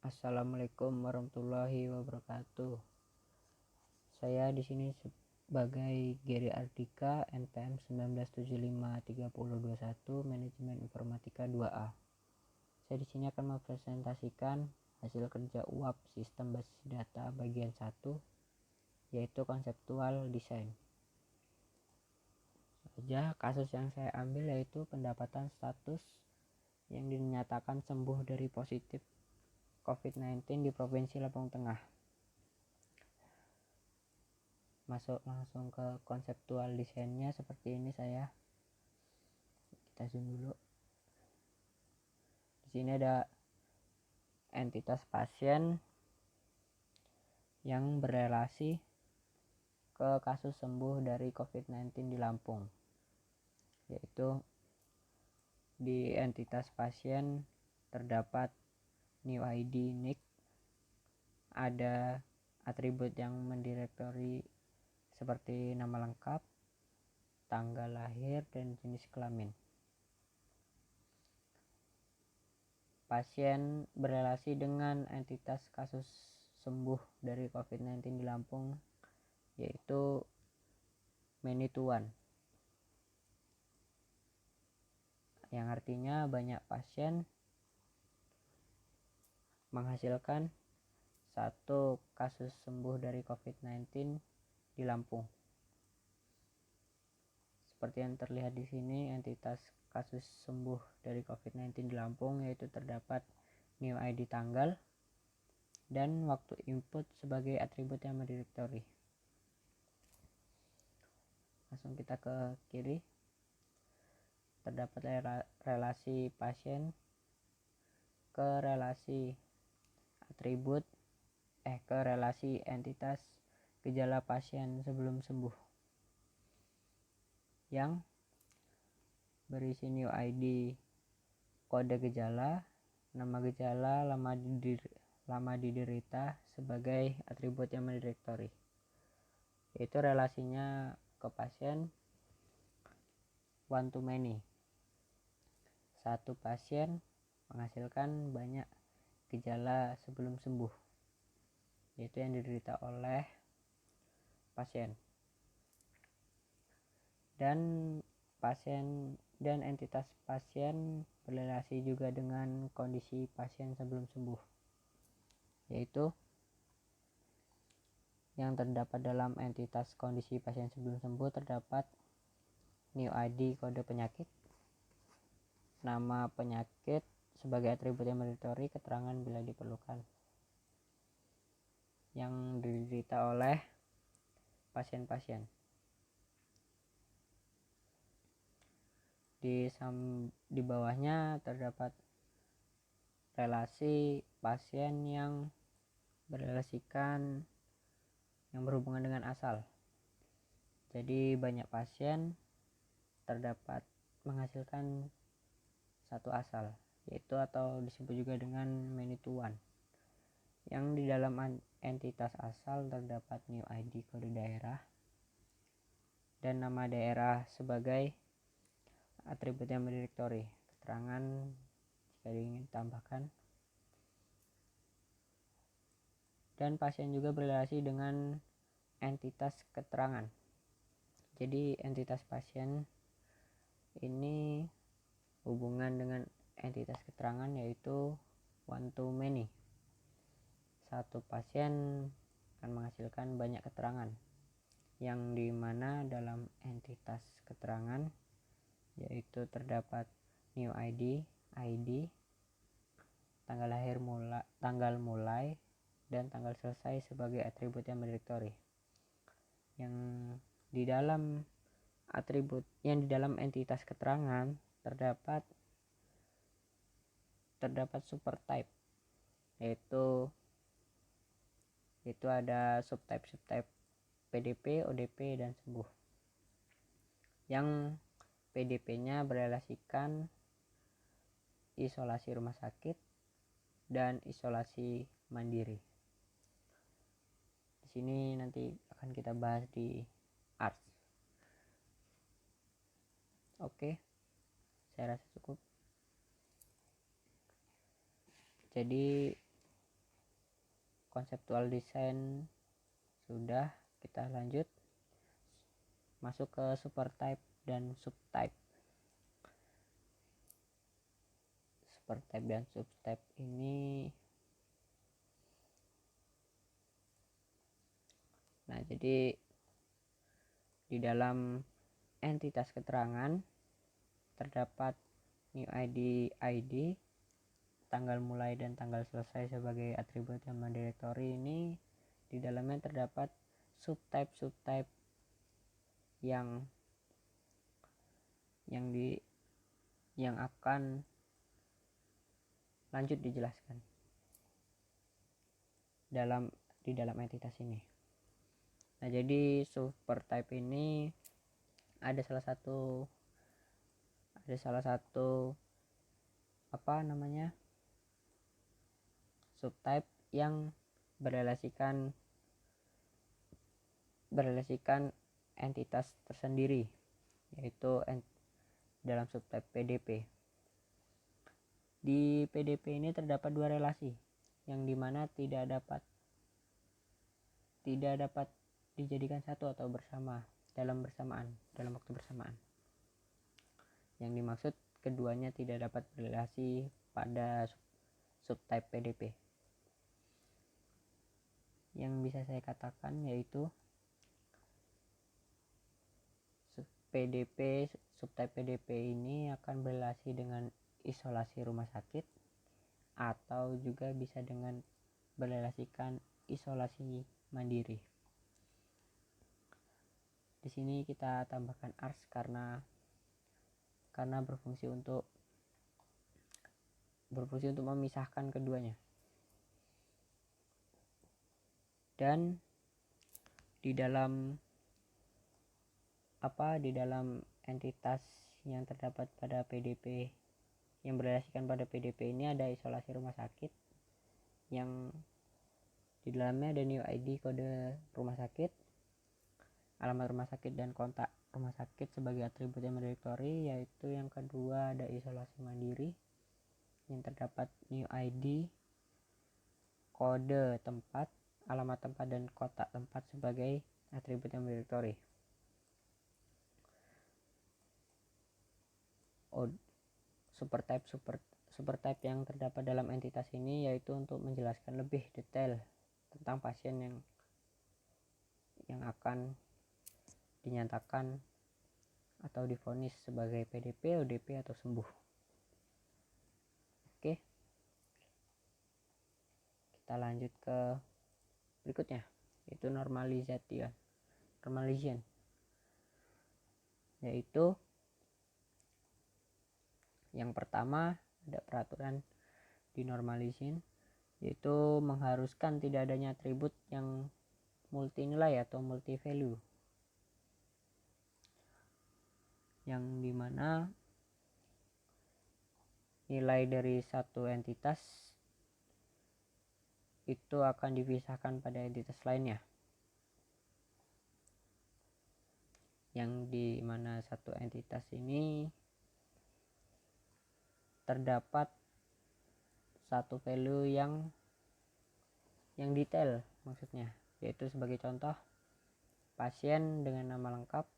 Assalamualaikum warahmatullahi wabarakatuh. Saya di sini sebagai Gary Ardika, NPM 19753021, Manajemen Informatika 2A. Saya di sini akan mempresentasikan hasil kerja UAP Sistem Basis Data bagian 1, yaitu konseptual desain. Kasus yang saya ambil yaitu pendapatan status yang dinyatakan sembuh dari positif COVID-19 di Provinsi Lampung Tengah. Masuk langsung ke konseptual desainnya seperti ini. Kita zoom dulu. Di sini ada entitas pasien yang berelasi ke kasus sembuh dari COVID-19 di Lampung, yaitu di entitas pasien terdapat new ID NIK, ada atribut yang mendirektori seperti nama lengkap, tanggal lahir, dan jenis kelamin. Pasien berelasi dengan entitas kasus sembuh dari COVID-19 di Lampung, yaitu many to one, yang artinya banyak pasien menghasilkan satu kasus sembuh dari COVID-19 di Lampung. Seperti yang terlihat di sini, entitas kasus sembuh dari COVID-19 di Lampung yaitu terdapat new ID tanggal dan waktu input sebagai atribut yang mendirektori. Langsung kita ke kiri. Terdapat relasi pasien ke relasi atribut ke relasi entitas gejala pasien sebelum sembuh yang berisi new ID kode gejala, nama gejala, lama diderita sebagai atribut yang mendirektori, yaitu relasinya ke pasien one to many. Satu pasien menghasilkan banyak gejala sebelum sembuh, yaitu yang diderita oleh pasien. Dan entitas pasien berrelasi juga dengan kondisi pasien sebelum sembuh, yaitu yang terdapat dalam entitas kondisi pasien sebelum sembuh terdapat new ID kode penyakit, nama penyakit sebagai atribut yang mendirektori, keterangan bila diperlukan, yang diderita oleh pasien-pasien. Di bawahnya terdapat relasi pasien yang berrelasikan yang berhubungan dengan asal. Jadi banyak pasien terdapat menghasilkan satu asal, yaitu atau disebut juga dengan many to one, yang di dalam entitas asal terdapat new ID kode daerah dan nama daerah sebagai atribut yang mendirektori, keterangan jika ingin tambahkan. Dan pasien juga berrelasi dengan entitas keterangan. Jadi entitas pasien ini hubungan dengan entitas keterangan yaitu one to many. Satu pasien akan menghasilkan banyak keterangan, yang dimana dalam entitas keterangan yaitu terdapat new ID, tanggal lahir, tanggal mulai, dan tanggal selesai sebagai atribut yang mendirektori. Yang di dalam entitas keterangan terdapat super type, yaitu ada subtype PDP, ODP, dan sembuh. Yang PDP-nya berrelasikan isolasi rumah sakit dan isolasi mandiri. Di sini nanti akan kita bahas di ARS. Oke, saya rasa cukup. Jadi konseptual design sudah. Kita lanjut masuk ke supertype dan subtype. Supertype dan subtype ini, nah jadi di dalam entitas keterangan terdapat new ID, ID, tanggal mulai dan tanggal selesai sebagai atribut halaman directory. Ini di dalamnya terdapat subtype yang akan lanjut dijelaskan di dalam entitas ini. Nah, jadi supertype ini ada salah satu subtype yang berelasikan entitas tersendiri, yaitu dalam subtype PDP. Di PDP ini terdapat dua relasi yang dimana tidak dapat dijadikan satu atau dalam waktu bersamaan. Yang dimaksud keduanya tidak dapat berelasi pada subtype PDP. Yang bisa saya katakan yaitu subtype PDP ini akan berelasi dengan isolasi rumah sakit, atau juga bisa dengan berelasikan isolasi mandiri. Di sini kita tambahkan ars karena berfungsi untuk memisahkan keduanya. Dan di dalam entitas yang terdapat pada PDP, yang berelasikan pada PDP ini ada isolasi rumah sakit, yang di dalamnya ada new ID, kode rumah sakit, alamat rumah sakit, dan kontak rumah sakit sebagai atribut yang directory. Yaitu yang kedua ada isolasi mandiri yang terdapat new ID, kode tempat, alamat tempat, dan kotak tempat sebagai atribut yang directory. Supertype yang terdapat dalam entitas ini yaitu untuk menjelaskan lebih detail tentang pasien yang akan dinyatakan atau divonis sebagai PDP, ODP, atau sembuh. Oke, kita lanjut ke berikutnya, yaitu normalization, yaitu yang pertama ada peraturan di normalization, yaitu mengharuskan tidak adanya atribut yang multi nilai atau multi value, yang dimana nilai dari satu entitas itu akan dipisahkan pada entitas lainnya, yang dimana satu entitas ini terdapat satu value yang detail, maksudnya yaitu sebagai contoh pasien dengan nama lengkap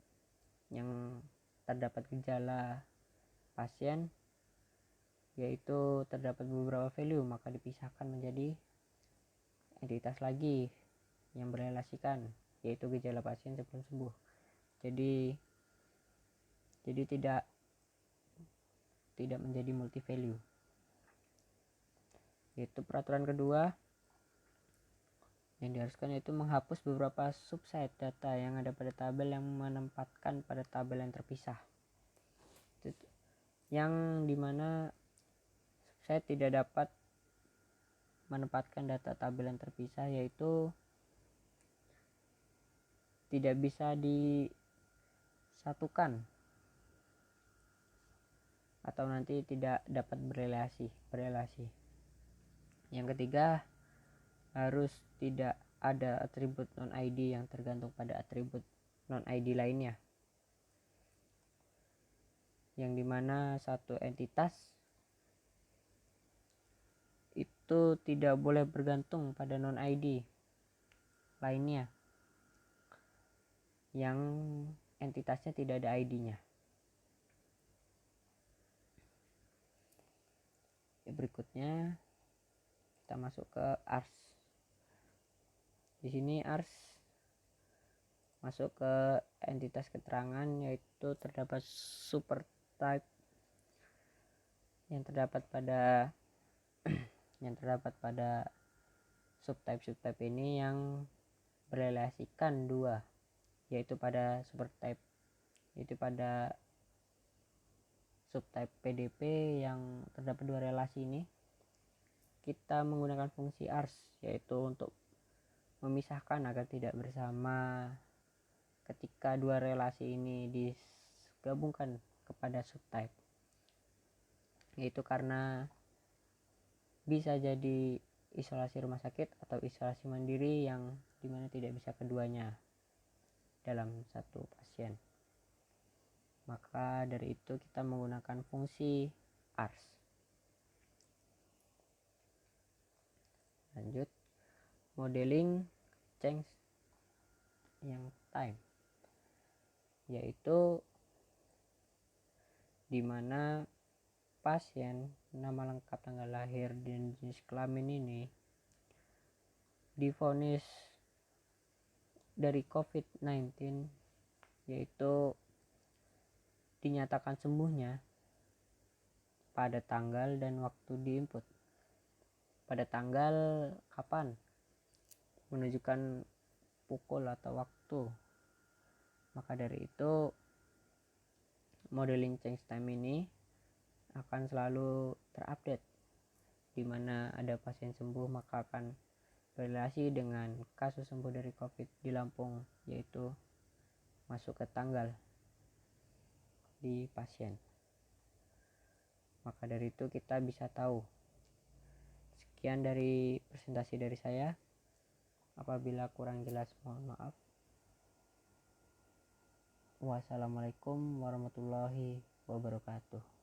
yang terdapat gejala pasien, yaitu terdapat beberapa value, maka dipisahkan menjadi entitas lagi yang berelasikan, yaitu gejala pasien sebelum sembuh. Jadi tidak menjadi multi value. Yaitu peraturan kedua yang diharuskan yaitu menghapus beberapa subset data yang ada pada tabel yang menempatkan pada tabel yang terpisah, yang dimana subset tidak dapat menempatkan data tabel yang terpisah, yaitu tidak bisa disatukan atau nanti tidak dapat berelasi. Yang ketiga, harus tidak ada atribut non ID yang tergantung pada atribut non ID lainnya, yang dimana satu entitas itu tidak boleh bergantung pada non-ID lainnya yang entitasnya tidak ada ID-nya. Berikutnya kita masuk ke ARS. Di sini ARS masuk ke entitas keterangan, yaitu terdapat supertype yang terdapat pada subtype ini yang berelasikan dua, yaitu pada supertype, yaitu pada subtype PDP yang terdapat dua relasi ini, kita menggunakan fungsi ARS, yaitu untuk memisahkan agar tidak bersama ketika dua relasi ini digabungkan kepada subtype, yaitu karena bisa jadi isolasi rumah sakit atau isolasi mandiri yang dimana tidak bisa keduanya dalam satu pasien. Maka dari itu kita menggunakan fungsi ARS. Lanjut, modeling change yang time, yaitu dimana pasien nama lengkap, tanggal lahir, dan jenis kelamin ini divonis dari COVID-19, yaitu dinyatakan sembuhnya pada tanggal dan waktu diinput. Pada tanggal kapan menunjukkan pukul atau waktu. Maka dari itu modeling change time ini akan selalu terupdate. Di mana ada pasien sembuh maka akan berrelasi dengan kasus sembuh dari COVID di Lampung, yaitu masuk ke tanggal di pasien. Maka dari itu kita bisa tahu. Sekian dari presentasi dari saya. Apabila kurang jelas mohon maaf. Wassalamualaikum warahmatullahi wabarakatuh.